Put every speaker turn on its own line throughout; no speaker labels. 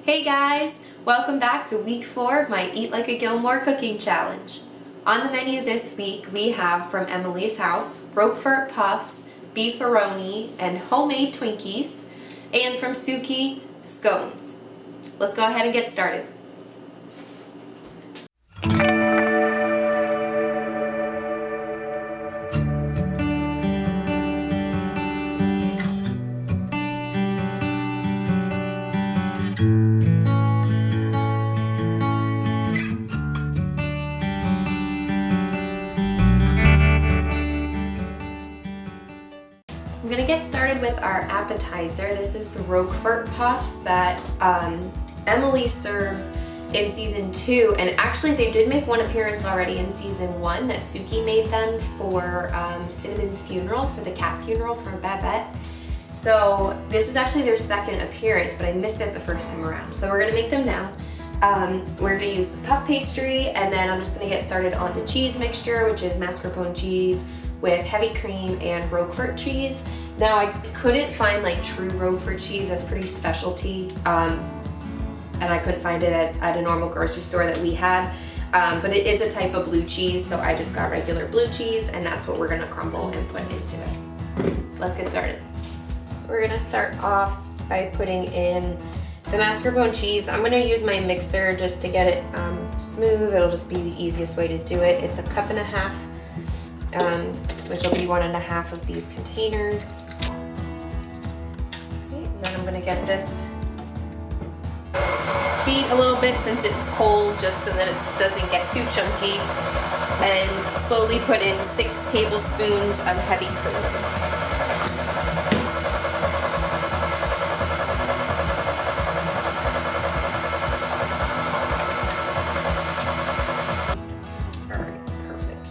Hey guys, welcome back to week 4 of my Eat Like a Gilmore cooking challenge. On the menu this week we have from Emily's house, Roquefort Puffs, beefaroni, and homemade twinkies, and from Sookie, scones. Let's go ahead and get started. I'm gonna get started with our appetizer. This is the Roquefort Puffs that Emily serves in season 2, and actually they did make one appearance already in season 1 that Sookie made them for Cinnamon's funeral, for the cat funeral for Babette. So this is actually their second appearance, but I missed it the first time around. So we're gonna make them now. We're gonna use puff pastry, and then I'm just gonna get started on the cheese mixture, which is mascarpone cheese with heavy cream and Roquefort cheese. Now I couldn't find like true Roquefort cheese, that's pretty specialty, and I couldn't find it at a normal grocery store that we had, but it is a type of blue cheese, so I just got regular blue cheese, and that's what we're gonna crumble and put into it. Let's get started. We're gonna start off by putting in the mascarpone cheese. I'm gonna use my mixer just to get it smooth. It'll just be the easiest way to do it. It's 1.5 cups. Which will be 1.5 of these containers. Okay, and then I'm gonna get this beat a little bit since it's cold, just so that it doesn't get too chunky, and slowly put in 6 tablespoons of heavy cream.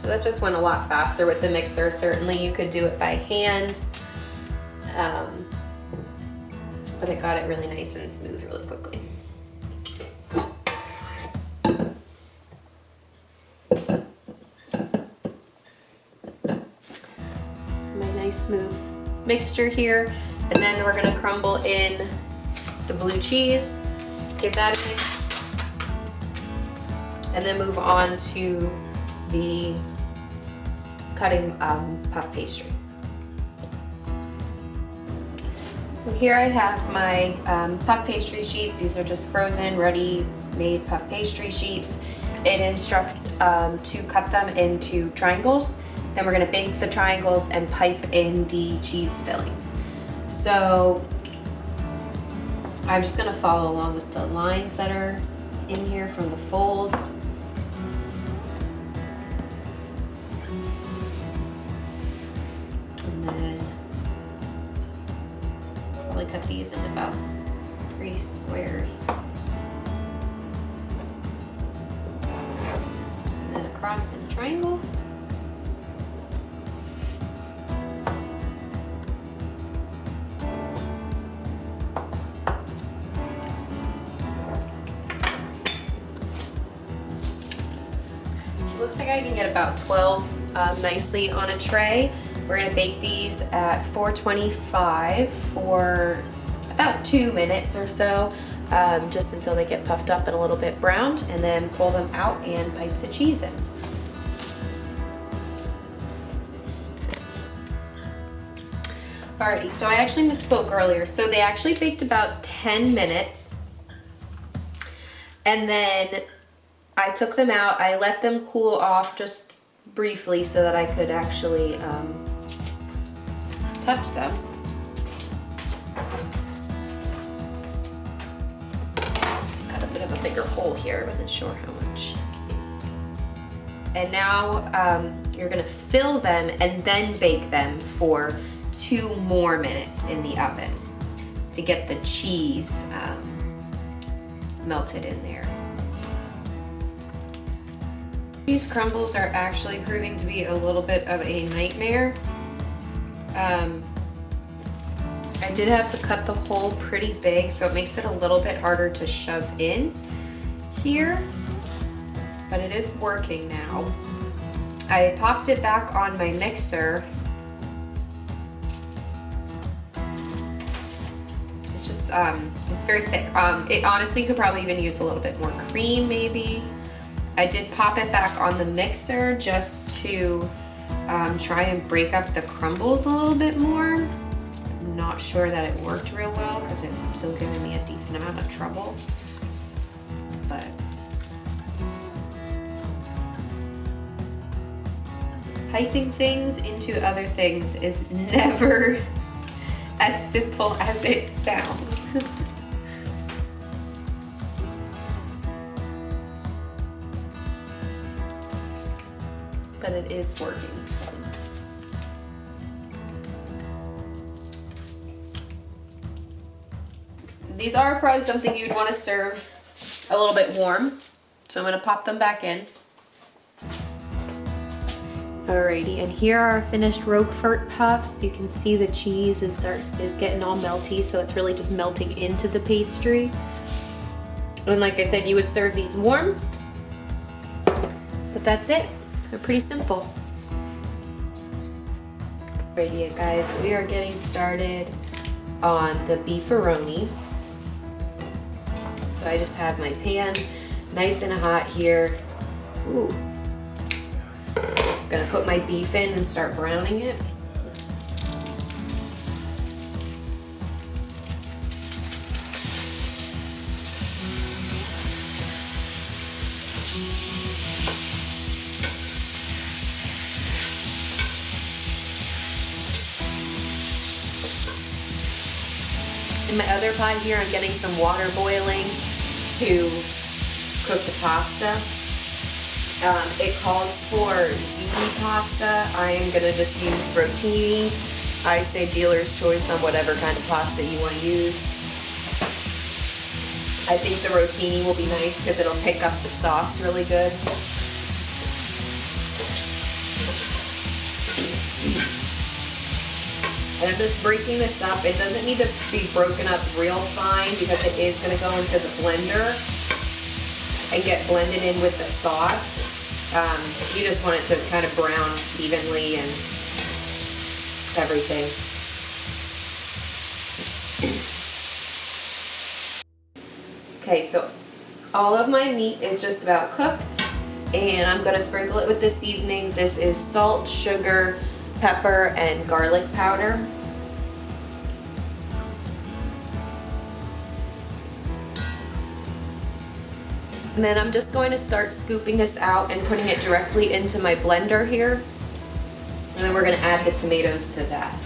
So that just went a lot faster with the mixer. Certainly you could do it by hand, but it got it really nice and smooth really quickly. My nice smooth mixture here, and then we're gonna crumble in the blue cheese, give that a mix, and then move on to the cutting puff pastry. So here I have my puff pastry sheets. These are just frozen, ready-made puff pastry sheets. It instructs to cut them into triangles. Then we're gonna bake the triangles and pipe in the cheese filling. So I'm just gonna follow along with the lines that are in here from the folds. Cut these into about 3 squares. And then across in a triangle. It looks like I can get about 12 nicely on a tray. We're gonna bake these at 425 for about 2 minutes or so, just until they get puffed up and a little bit browned, and then pull them out and pipe the cheese in. Alrighty, so I actually misspoke earlier. So they actually baked about 10 minutes, and then I took them out. I let them cool off just briefly so that I could actually touch them. Got a bit of a bigger hole here, I wasn't sure how much. And now you're gonna fill them and then bake them for 2 more minutes in the oven to get the cheese melted in there. These crumbles are actually proving to be a little bit of a nightmare. I did have to cut the hole pretty big, so it makes it a little bit harder to shove in here, but it is working now. I popped it back on my mixer. It's just it's very thick. It honestly could probably even use a little bit more cream maybe. I did pop it back on the mixer just to try and break up the crumbles a little bit more. I'm not sure that it worked real well because it's still giving me a decent amount of trouble. But piping things into other things is never as simple as it sounds. But it is working. So. These are probably something you'd want to serve a little bit warm. So I'm going to pop them back in. Alrighty, and here are our finished Roquefort Puffs. You can see the cheese is getting all melty, so it's really just melting into the pastry. And like I said, you would serve these warm. But that's it. They're pretty simple. Alrighty, guys, we are getting started on the beefaroni. So I just have my pan nice and hot here. Ooh. Gonna put my beef in and start browning it. In my other pot here, I'm getting some water boiling to cook the pasta. It calls for ziti pasta. I am gonna just use rotini. I say dealer's choice on whatever kind of pasta you want to use. I think the rotini will be nice because it'll pick up the sauce really good. And I'm just breaking this up. It doesn't need to be broken up real fine because it is going to go into the blender and get blended in with the sauce. You just want it to kind of brown evenly and everything. Okay, so all of my meat is just about cooked, and I'm going to sprinkle it with the seasonings. This is salt, sugar, pepper, and garlic powder. And then I'm just going to start scooping this out and putting it directly into my blender here. And then we're going to add the tomatoes to that.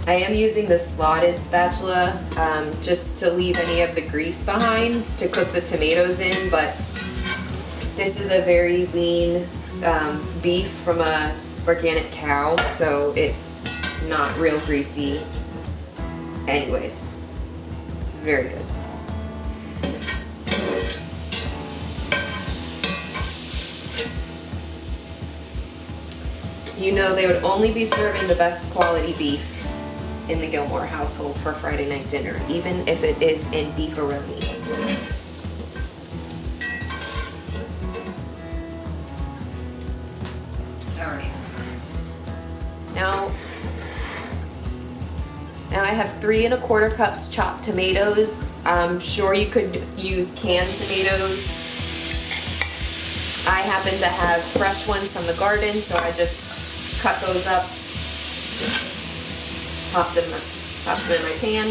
I am using the slotted spatula just to leave any of the grease behind to cook the tomatoes in, but this is a very lean beef from a organic cow, so it's not real greasy anyways. It's very good. You know they would only be serving the best quality beef in the Gilmore household for Friday night dinner, even if it is in beefaroni. Alright. Now I have 3 1/4 cups chopped tomatoes. I'm sure you could use canned tomatoes. I happen to have fresh ones from the garden, so I just cut those up. Popped them in my pan.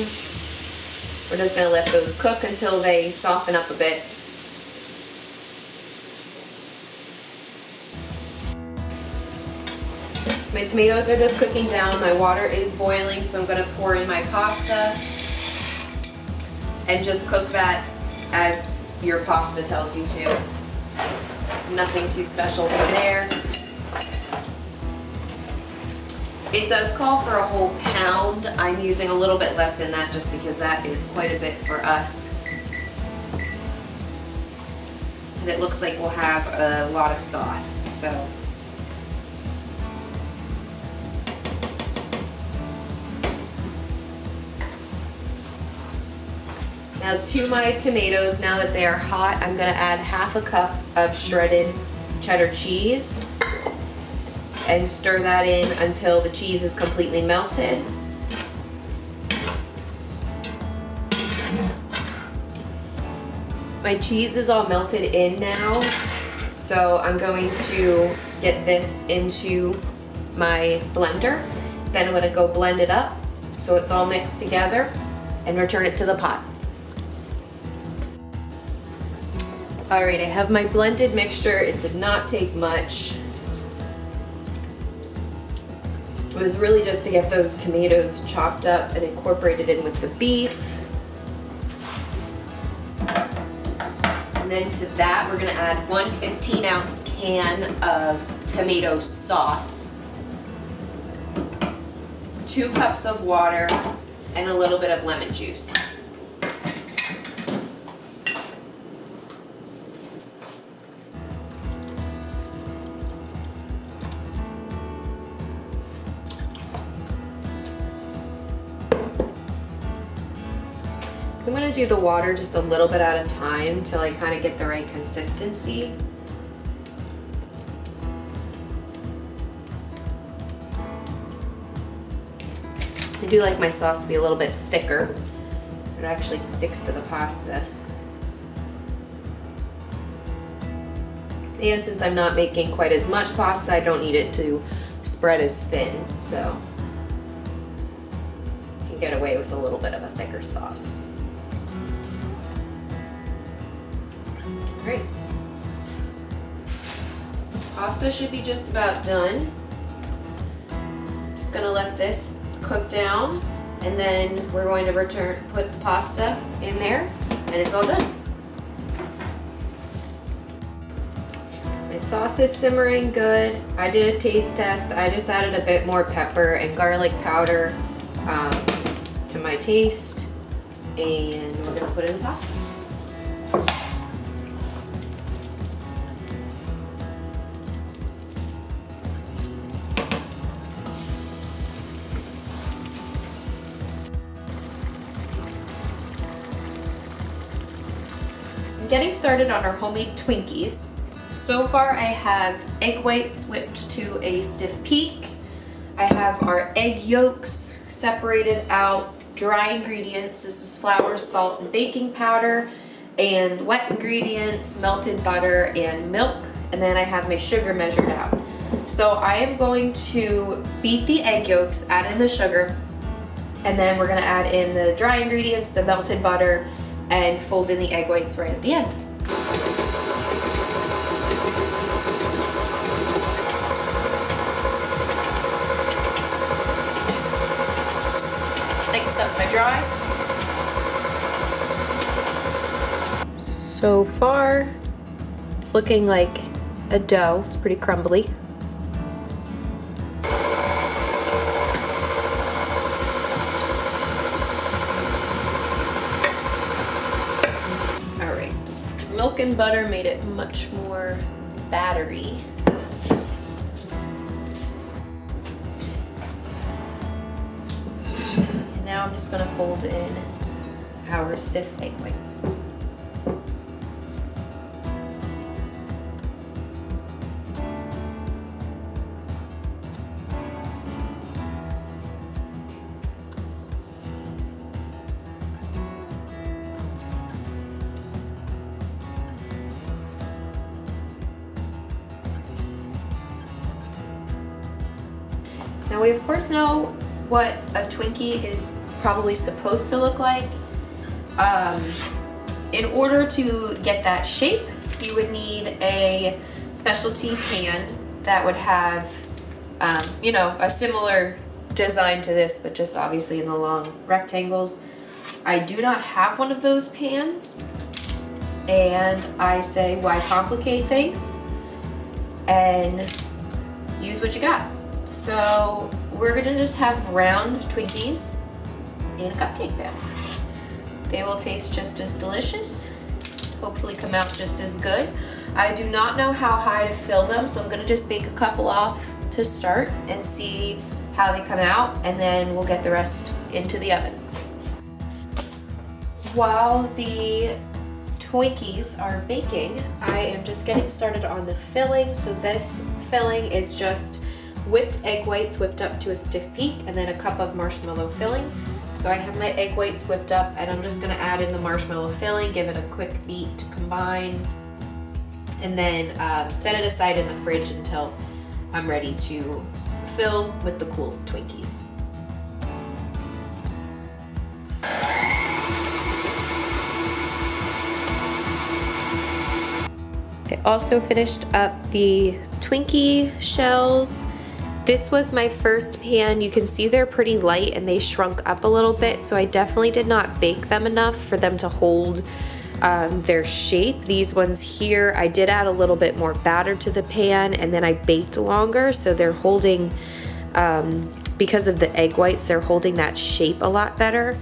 We're just going to let those cook until they soften up a bit. My tomatoes are just cooking down. My water is boiling, so I'm going to pour in my pasta and just cook that as your pasta tells you to. Nothing too special from there. It does call for a whole pound. I'm using a little bit less than that just because that is quite a bit for us. And it looks like we'll have a lot of sauce, so. Now to my tomatoes, now that they are hot, I'm gonna add half a cup of shredded cheddar cheese and stir that in until the cheese is completely melted. My cheese is all melted in now, so I'm going to get this into my blender. Then I'm gonna go blend it up so it's all mixed together and return it to the pot. All right, I have my blended mixture. It did not take much. It was really just to get those tomatoes chopped up and incorporated in with the beef. And then to that, we're gonna add one 15-ounce can of tomato sauce, 2 cups of water, and a little bit of lemon juice. I'm gonna do the water just a little bit at a time till I kind of get the right consistency. I do like my sauce to be a little bit thicker. It actually sticks to the pasta. And since I'm not making quite as much pasta, I don't need it to spread as thin, so I can get away with a little bit of a thicker sauce. Great. Pasta should be just about done. Just gonna let this cook down, and then we're going to put the pasta in there, and it's all done. My sauce is simmering good. I did a taste test. I just added a bit more pepper and garlic powder to my taste, and we're gonna put in the pasta. Getting started on our homemade Twinkies. So far I have egg whites whipped to a stiff peak. I have our egg yolks separated out, dry ingredients. This is flour, salt, and baking powder, and wet ingredients, melted butter, and milk. And then I have my sugar measured out. So I am going to beat the egg yolks, add in the sugar, and then we're gonna add in the dry ingredients, the melted butter, and fold in the egg whites right at the end. Next up, my dry. So far, it's looking like a dough. It's pretty crumbly. Milk and butter made it much more battery. And now I'm just gonna fold in our stiff egg whites. Now we of course know what a Twinkie is probably supposed to look like. In order to get that shape, you would need a specialty pan that would have, you know, a similar design to this, but just obviously in the long rectangles. I do not have one of those pans, and I say, why complicate things? And use what you got. So we're gonna just have round Twinkies in a cupcake pan. They will taste just as delicious, hopefully come out just as good. I do not know how high to fill them, so I'm gonna just bake a couple off to start and see how they come out, and then we'll get the rest into the oven. while the Twinkies are baking, I am just getting started on the filling. So this filling is just whipped egg whites whipped up to a stiff peak and then a cup of marshmallow filling. So I have my egg whites whipped up and I'm just gonna add in the marshmallow filling, give it a quick beat to combine, and then set it aside in the fridge until I'm ready to fill with the cool Twinkies. I also finished up the Twinkie shells. This was my first pan. You can see they're pretty light and they shrunk up a little bit, so I definitely did not bake them enough for them to hold their shape. These ones here, I did add a little bit more batter to the pan and then I baked longer, so they're holding, because of the egg whites, they're holding that shape a lot better,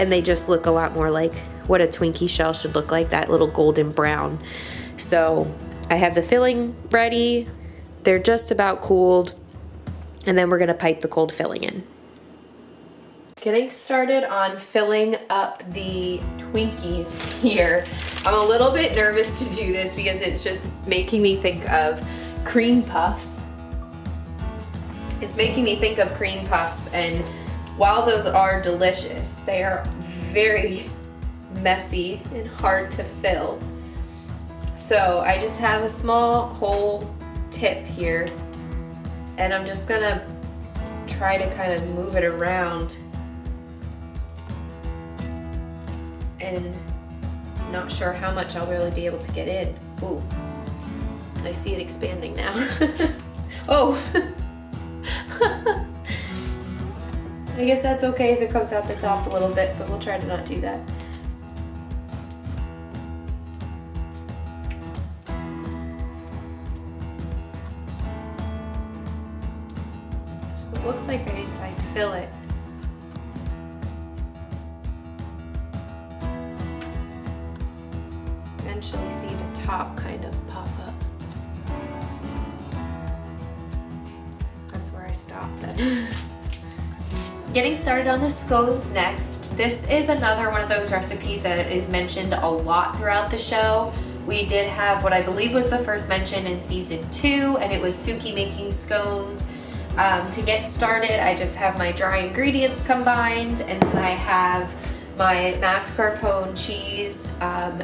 and they just look a lot more like what a Twinkie shell should look like, that little golden brown. So I have the filling ready, they're just about cooled, and then we're gonna pipe the cold filling in. Getting started on filling up the Twinkies here. I'm a little bit nervous to do this because it's just making me think of cream puffs. It's making me think of cream puffs, and while those are delicious, they are very messy and hard to fill. So I just have a small hole tip here, and I'm just gonna try to kind of move it around, and not sure how much I'll really be able to get in. Ooh, I see it expanding now. Oh, I guess that's okay if it comes out the top a little bit, but we'll try to not do that. So it looks like I fill it. Eventually see the top kind of pop up. That's where I stopped then. Getting started on the scones next. This is another one of those recipes that is mentioned a lot throughout the show. We did have what I believe was the first mention in season 2, and it was Sookie making scones. To get started, I just have my dry ingredients combined, and then I have my mascarpone cheese,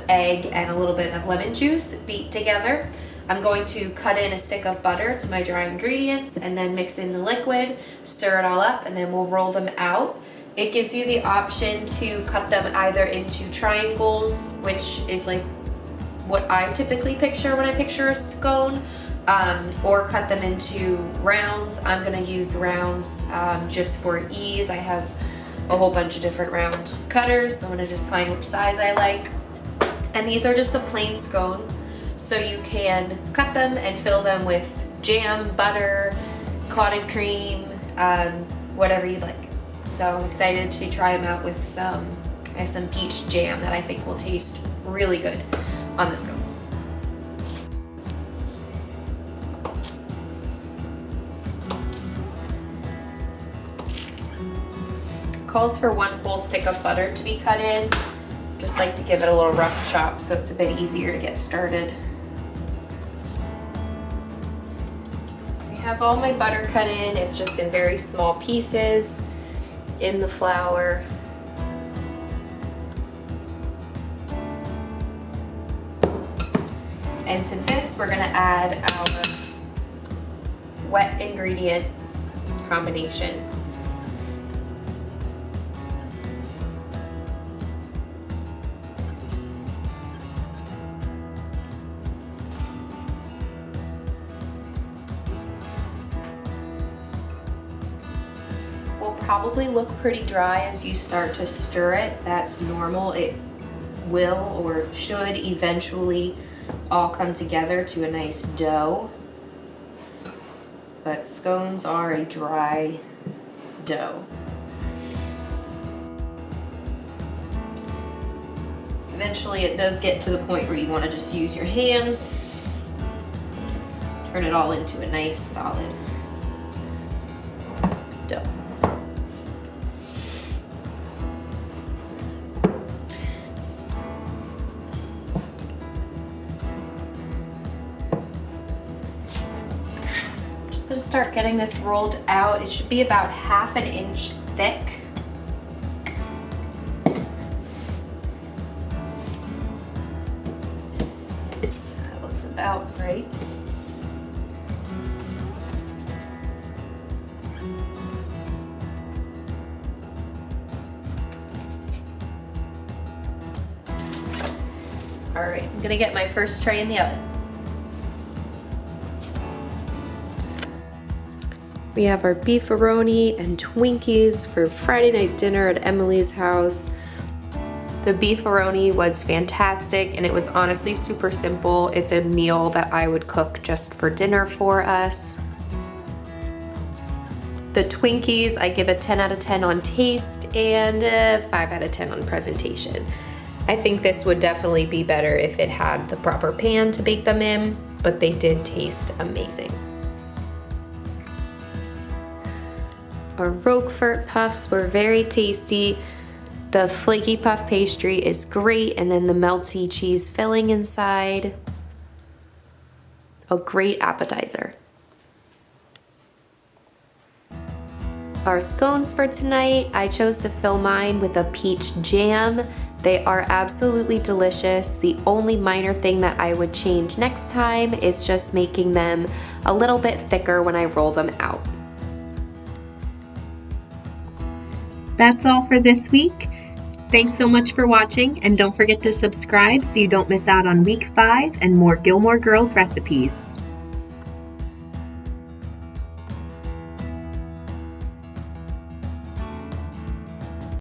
egg, and a little bit of lemon juice beat together. I'm going to cut in a stick of butter to my dry ingredients and then mix in the liquid, stir it all up, and then we'll roll them out. It gives you the option to cut them either into triangles, which is like what I typically picture when I picture a scone, or cut them into rounds. I'm gonna use rounds just for ease. I have a whole bunch of different round cutters, so I'm gonna just find which size I like. And these are just a plain scone, so you can cut them and fill them with jam, butter, clotted cream, whatever you'd like. So I'm excited to try them out with some peach jam that I think will taste really good on the scones. Calls for 1 whole stick of butter to be cut in. Just like to give it a little rough chop so it's a bit easier to get started. I have all my butter cut in. It's just in very small pieces in the flour. And to this, we're gonna add our wet ingredient combination. Probably look pretty dry as you start to stir it. That's normal. It will or should eventually all come together to a nice dough. But scones are a dry dough. Eventually it does get to the point where you want to just use your hands, turn it all into a nice solid dough. to start getting this rolled out. It should be about 1/2 inch thick. That looks about right. All right, I'm gonna get my first tray in the oven. We have our beefaroni and Twinkies for Friday night dinner at Emily's house. The beefaroni was fantastic and it was honestly super simple. It's a meal that I would cook just for dinner for us. The Twinkies, I give a 10 out of 10 on taste and a 5 out of 10 on presentation. I think this would definitely be better if it had the proper pan to bake them in, but they did taste amazing. Our Roquefort Puffs were very tasty. The flaky puff pastry is great, and then the melty cheese filling inside. A great appetizer. Our scones for tonight, I chose to fill mine with a peach jam. They are absolutely delicious. The only minor thing that I would change next time is just making them a little bit thicker when I roll them out.
That's all for this week. Thanks so much for watching, and don't forget to subscribe so you don't miss out on week 5 and more Gilmore Girls recipes.